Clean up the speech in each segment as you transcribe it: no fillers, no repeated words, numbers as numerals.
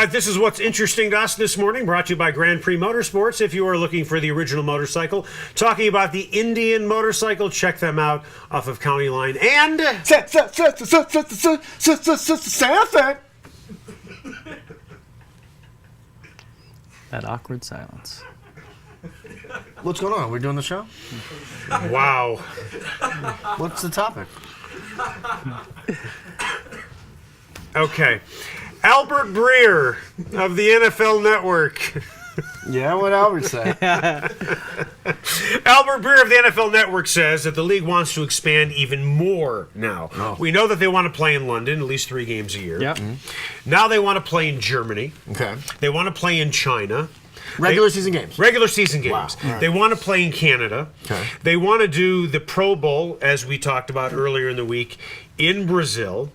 This is what's interesting to us this morning, brought to you by Grand Prix Motorsports. If you are looking for the original motorcycle, talking about the Indian motorcycle, check them out off of County Line. And... That awkward silence. What's going on? We're doing the show? Wow. What's the topic? Okay. Albert Breer of the NFL Network. Yeah, what Albert say? Albert Breer of the NFL Network says that the league wants to expand even more now. Oh. We know that they want to play in London, at least 3 games a year. Yep. Now they want to play in Germany. Okay. They want to play in China. Regular season games. Regular season games. Wow. Right. They want to play in Canada. Okay. They want to do the Pro Bowl, as we talked about earlier in the week, in Brazil.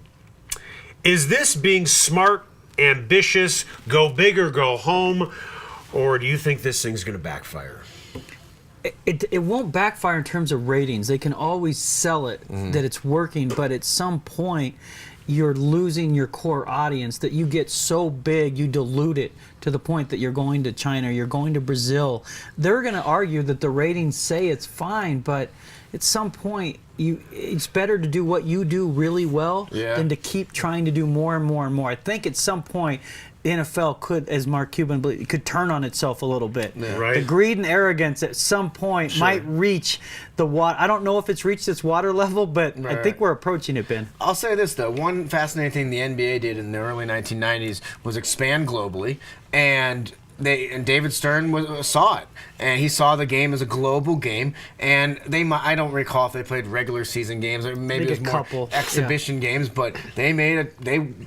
Is this being smart, ambitious, go big or go home, or do you think this thing's going to backfire? It won't backfire in terms of ratings. They can always sell it that it's working, but at some point you're losing your core audience, that you get so big you dilute it to the point that you're going to China, you're going to Brazil. They're going to argue that the ratings say it's fine, but at some point it's better to do what you do really well than to keep trying to do more and more and more. I think at some point the NFL could, as Mark Cuban believed, could turn on itself a little bit. Yeah. Right. The greed and arrogance at some point might reach the water. I don't know if it's reached its water level, but I think we're approaching it, Ben. I'll say this, though. One fascinating thing the NBA did in the early 1990s was expand globally, and David Stern saw it, and he saw the game as a global game. And I don't recall if they played regular season games, or maybe it was more exhibition games, but they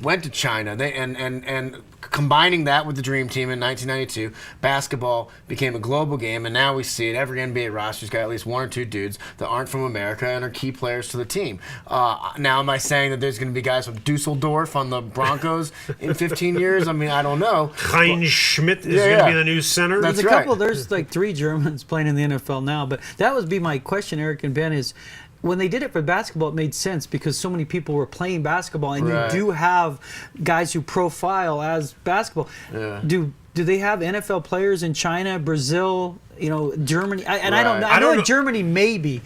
went to China. And combining that with the Dream Team in 1992, basketball became a global game, and now we see it. Every NBA roster's got at least 1 or 2 dudes that aren't from America and are key players to the team. Now, am I saying that there's going to be guys from Dusseldorf on the Broncos in 15 years? I mean, I don't know. Heinz Schmidt is going to be the new center. That's There's like 3 Germans playing in the NFL now, but that would be my question, Eric and Ben, is when they did it for basketball, it made sense because so many people were playing basketball, and you do have guys who profile as basketball. Yeah. Do they have NFL players in China, Brazil, Germany? I don't know. I know in Germany, maybe.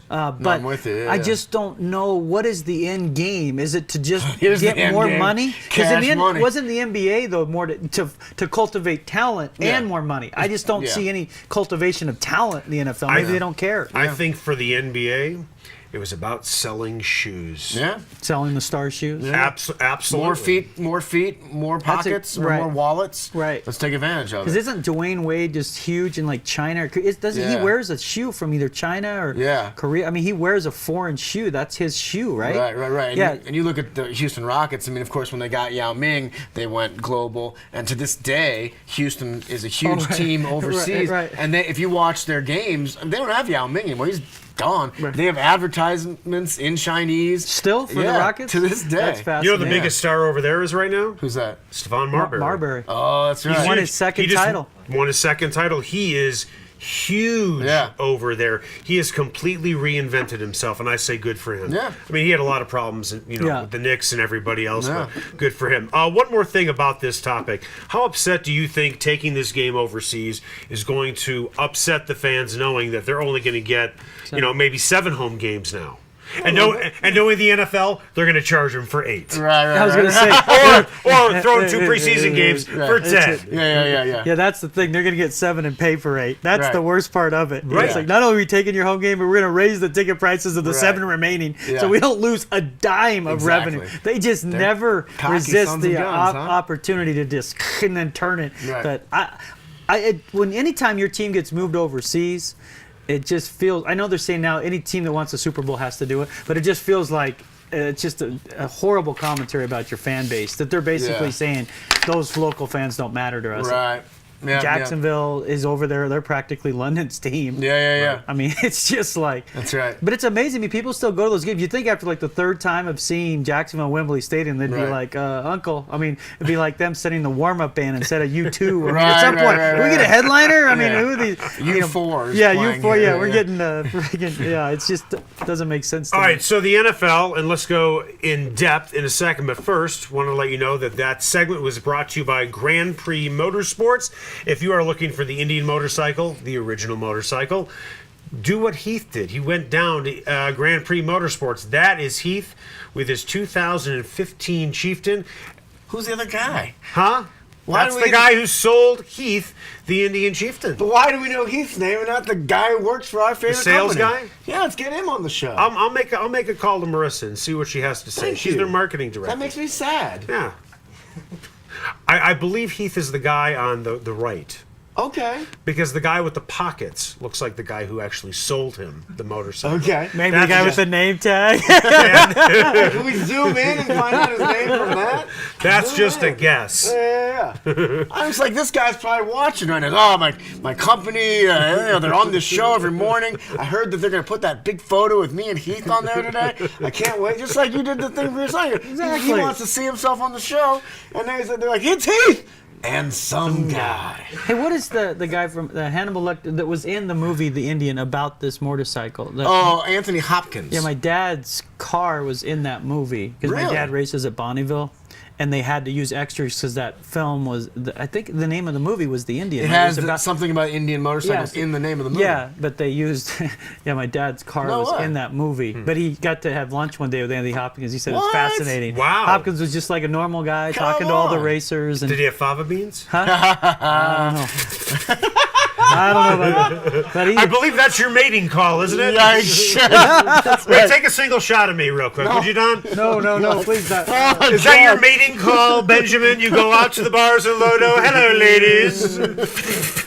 But I'm with you, I just don't know, what is the end game? Is it to just get more money? Because in the end, wasn't the NBA though more to cultivate talent and more money? I just don't see any cultivation of talent in the NFL. Maybe they don't care. I think for the NBA, it was about selling shoes. Yeah. Selling the star shoes. Yeah. Absolutely. More feet, more pockets, more wallets. Right. Let's take advantage of it. Because isn't Dwayne Wade just huge in like China? He wears a shoe from either China or Korea. I mean, he wears a foreign shoe. That's his shoe, right? Right. And you look at the Houston Rockets. I mean, of course, when they got Yao Ming, they went global. And to this day, Houston is a huge team overseas. Right. And if you watch their games, they don't have Yao Ming anymore. He's gone. Right. They have advertisements in Chinese. Still for the Rockets? To this day. That's fascinating. You know the biggest star over there is right now? Who's that? Stephon Marbury. Marbury. Oh, that's right. He won his second title. Won his second title. He is huge over there. He has completely reinvented himself, and I say good for him. Yeah. I mean, he had a lot of problems, with the Knicks and everybody else, but good for him. One more thing about this topic. How upset do you think taking this game overseas is going to upset the fans, knowing that they're only going to get, maybe 7 home games now? And knowing the NFL, they're going to charge them for 8. Right. I was going to say, or throw 2 preseason games for 10. Yeah. Yeah, that's the thing. They're going to get 7 and pay for 8. That's the worst part of it. Right. It's like, not only are we taking your home game, but we're going to raise the ticket prices of the 7 remaining, so we don't lose a dime of revenue. They just never resist the opportunity to just and then turn it. Right. But anytime your team gets moved overseas, it just feels, I know they're saying now any team that wants a Super Bowl has to do it, but it just feels like it's just a horrible commentary about your fan base, that they're basically saying those local fans don't matter to us. Right. Yeah, Jacksonville is over there. They're practically London's team. Yeah. I mean, it's just like That's right. But it's amazing. I mean, people still go to those games. You think after like the third time of seeing Jacksonville Wembley Stadium, they'd be like, "Uncle." I mean, it'd be like them setting the warm-up band instead of U2. At some point, we get a headliner. I mean, who are these? U4. Yeah, U4. Yeah, we're getting yeah. It's just doesn't make sense. All right, so the NFL, and let's go in depth in a second. But first, want to let you know that segment was brought to you by Grand Prix Motorsports. If you are looking for the Indian motorcycle, the original motorcycle, do what Heath did. He went down to Grand Prix Motorsports. That is Heath with his 2015 Chieftain. Who's the other guy? Huh? That's the guy who sold Heath the Indian Chieftain. But why do we know Heath's name and not the guy who works for our favorite sales company? guy? Yeah, let's get him on the show. I'll make a call to Marissa and see what she has to say. Thank She's you. their marketing director. That makes me sad. Yeah. I believe Heath is the guy on the right. Okay. Because the guy with the pockets looks like the guy who actually sold him the motorcycle. Okay. Maybe the guy with the name tag. Can we zoom in and find out his name from that? That's just a guess. Yeah. I was like, this guy's probably watching right now. Oh, my company, they're on this show every morning. I heard that they're going to put that big photo with me and Heath on there today. I can't wait. Just like you did the thing for your son. Exactly. He wants to see himself on the show. And they're like, it's Heath! And some guy. Hey, what is the guy from the Hannibal Lecter that was in the movie The Indian about this motorcycle? Anthony Hopkins. Yeah, my dad's car was in that movie because my Really? dad races at Bonneville, and they had to use extras because that film was. I think the name of the movie was The Indian. It right? has was about, something about Indian motorcycles in the name of the movie. Yeah, but they used. Yeah, my dad's car No was way. in that movie, but he got to have lunch one day with Anthony Hopkins. He said it was What? fascinating. Wow. Hopkins was just like a normal guy Come talking to all the on. racers. And Did he have fava beans? I don't know about that. But I believe that's your mating call, isn't it? Wait, take a single shot of me real quick, would you, Don? No, please not. Is that your mating call, Benjamin? You go out to the bars in Lodo. Hello, ladies.